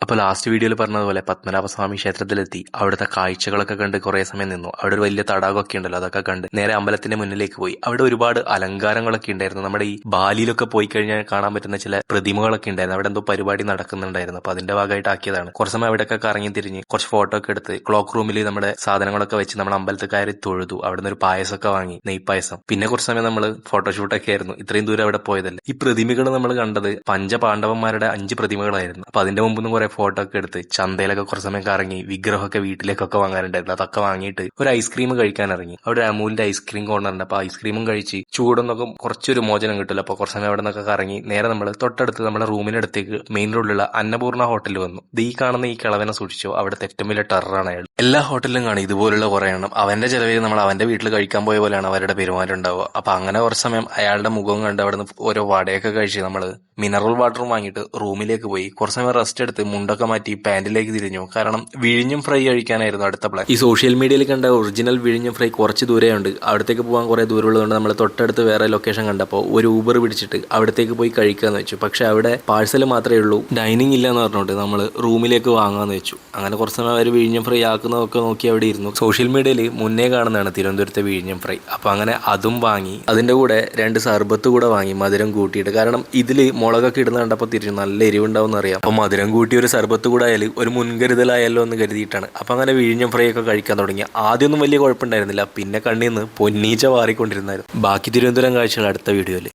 അപ്പോൾ ലാസ്റ്റ് വീഡിയോയിൽ പറഞ്ഞതുപോലെ പത്മനാഭസ്വാമി ക്ഷേത്രത്തിലെത്തി അവിടുത്തെ കാഴ്ചകളൊക്കെ കണ്ട് കുറേ സമയം നിന്നു. അവിടെ ഒരു വലിയ തടാകമൊക്കെ ഉണ്ടല്ലോ, അതൊക്കെ കണ്ട് നേരെ അമ്പലത്തിന്റെ മുന്നിലേക്ക് പോയി. അവിടെ ഒരുപാട് അലങ്കാരങ്ങളൊക്കെ ഉണ്ടായിരുന്നു. നമ്മുടെ ഈ ബാലിയിലൊക്കെ പോയി കഴിഞ്ഞാൽ കാണാൻ പറ്റുന്ന ചില പ്രതിമകളൊക്കെ ഉണ്ടായിരുന്നു. അവിടെ എന്തോ പരിപാടി നടക്കുന്നുണ്ടായിരുന്നു. അപ്പൊ അതിന്റെ ഭാഗമായിട്ട് ആക്കിയതാണ്. കുറച്ച് സമയം അവിടെയൊക്കെ കറങ്ങി തിരിഞ്ഞ് കുറച്ച് ഫോട്ടോ ഒക്കെ എടുത്ത് ക്ലോക്ക് റൂമിൽ നമ്മുടെ സാധനങ്ങളൊക്കെ വെച്ച് നമ്മൾ അമ്പലത്തിൽ കയറി തൊഴുതു. അവിടെ നിന്ന് ഒരു പായസമൊക്കെ വാങ്ങി, നെയ്പായസം. പിന്നെ കുറച്ച് സമയം നമ്മൾ ഫോട്ടോഷൂട്ടൊക്കെ ആയിരുന്നു. ഇത്രയും ദൂരം അവിടെ പോയതല്ലേ. ഈ പ്രതിമകൾ നമ്മൾ കണ്ടത് പഞ്ചപാണ്ഡവന്മാരുടെ 5 പ്രതിമകളായിരുന്നു. അപ്പൊ അതിന്റെ മുമ്പ് കുറെ ഫോട്ടോ ഒക്കെ എടുത്ത് ചന്തയിലൊക്കെ കുറച്ച് സമയം കറങ്ങി വിഗ്രഹമൊക്കെ വീട്ടിലേക്കൊക്കെ വാങ്ങാനുണ്ടായിരുന്നു. അതൊക്കെ വാങ്ങിയിട്ട് ഒരു ഐസ്ക്രീം കഴിക്കാൻ ഇറങ്ങി. അവിടെ അമൂലിന്റെ ഐസ്ക്രീം കോർണർ ഉണ്ട്. അപ്പൊ ഐസ്ക്രീമും കഴിച്ച് ചൂടൊന്നൊക്കെ കുറച്ചൊരു മോചനം കിട്ടില്ല. അപ്പൊ കുറച്ച് സമയം അവിടെ നിന്നൊക്കെ കറങ്ങി നേരെ നമ്മൾ തൊട്ടടുത്ത് നമ്മുടെ റൂമിനടുത്തേക്ക് മെയിൻ റോഡിലുള്ള അന്നപൂർണ്ണ ഹോട്ടലിൽ വന്നു. ഈ കാണുന്ന ഈ കിളവനെ സൂക്ഷിച്ചോ, അവിടുത്തെ ഏറ്റവും വലിയ ടെററാണ് അയാൾ. എല്ലാ ഹോട്ടലിലും കാണും ഇതുപോലുള്ള കുറെ എണ്ണം. അവന്റെ ചെലവിൽ നമ്മൾ അവന്റെ വീട്ടിൽ കഴിക്കാൻ പോയ പോലെയാണ് അവരുടെ പെരുമാറ്റം ഉണ്ടാവുക. അപ്പൊ അങ്ങനെ കുറച്ച് സമയം അയാളുടെ മുഖം കണ്ട് അവിടെ നിന്ന് ഓരോ വടയൊക്കെ കഴിച്ച് നമ്മൾ മിനറൽ വാട്ടറും വാങ്ങിയിട്ട് റൂമിലേക്ക് പോയി. കുറച്ച് സമയം റെസ്റ്റ് എടുത്ത് മുണ്ടൊക്കെ മാറ്റി പാന്റിലേക്ക് തിരിഞ്ഞു. കാരണം വിഴിഞ്ഞം ഫ്രൈ കഴിക്കാനായിരുന്നു അടുത്ത പ്ലാൻ. ഈ സോഷ്യൽ മീഡിയയിൽ കണ്ട ഒറിജിനൽ വിഴിഞ്ഞം ഫ്രൈ കുറച്ച് ദൂരെയുണ്ട്. അവിടത്തേക്ക് പോകാൻ കുറെ ദൂരമുള്ളതുകൊണ്ട് നമ്മൾ തൊട്ടടുത്ത് വേറെ ലൊക്കേഷൻ കണ്ടപ്പോൾ ഒരു ഊബർ പിടിച്ചിട്ട് അവിടത്തേക്ക് പോയി കഴിക്കാന്ന് വെച്ചു. പക്ഷെ അവിടെ പാഴ്സൽ മാത്രമേ ഉള്ളൂ, ഡൈനിങ് ഇല്ല എന്ന് പറഞ്ഞുകൊണ്ട് നമ്മൾ റൂമിലേക്ക് വാങ്ങാന്ന് വെച്ചു. അങ്ങനെ കുറച്ച് സമയം അവർ വിഴിഞ്ഞം ഫ്രൈ ആക്കുന്നതൊക്കെ നോക്കി അവിടെ ഇരുന്നു. സോഷ്യൽ മീഡിയയിൽ മുന്നേ കാണുന്നതാണ് തിരുവനന്തപുരത്തെ വിഴിഞ്ഞം ഫ്രൈ. അപ്പൊ അങ്ങനെ അതും വാങ്ങി. അതിന്റെ കൂടെ 2 സർബത്ത് കൂടെ വാങ്ങി മധുരം കൂട്ടിയിട്ട്. കാരണം ഇതിൽ മുളകൊക്കെ ഇടുന്ന കണ്ടപ്പോൾ തിരിച്ചു നല്ല എരിവുണ്ടാവും എന്നറിയാം. അപ്പൊ മധുരം കൂട്ടി ഒരു സർബത്ത് കൂടെ ആയാലും ഒരു മുൻകരുതലായല്ലോ എന്ന് കരുതിയിട്ടാണ്. അപ്പൊ അങ്ങനെ വിഴിഞ്ഞം ഫ്രൈ ഒക്കെ കഴിക്കാൻ തുടങ്ങി. ആദ്യമൊന്നും വലിയ കുഴപ്പമുണ്ടായിരുന്നില്ല. പിന്നെ കണ്ണിൽ നിന്ന് പൊന്നീച്ച മാറിക്കൊണ്ടിരുന്നായിരുന്നു. ബാക്കി തിരുവനന്തപുരം കാഴ്ചകൾ അടുത്ത വീഡിയോയിൽ.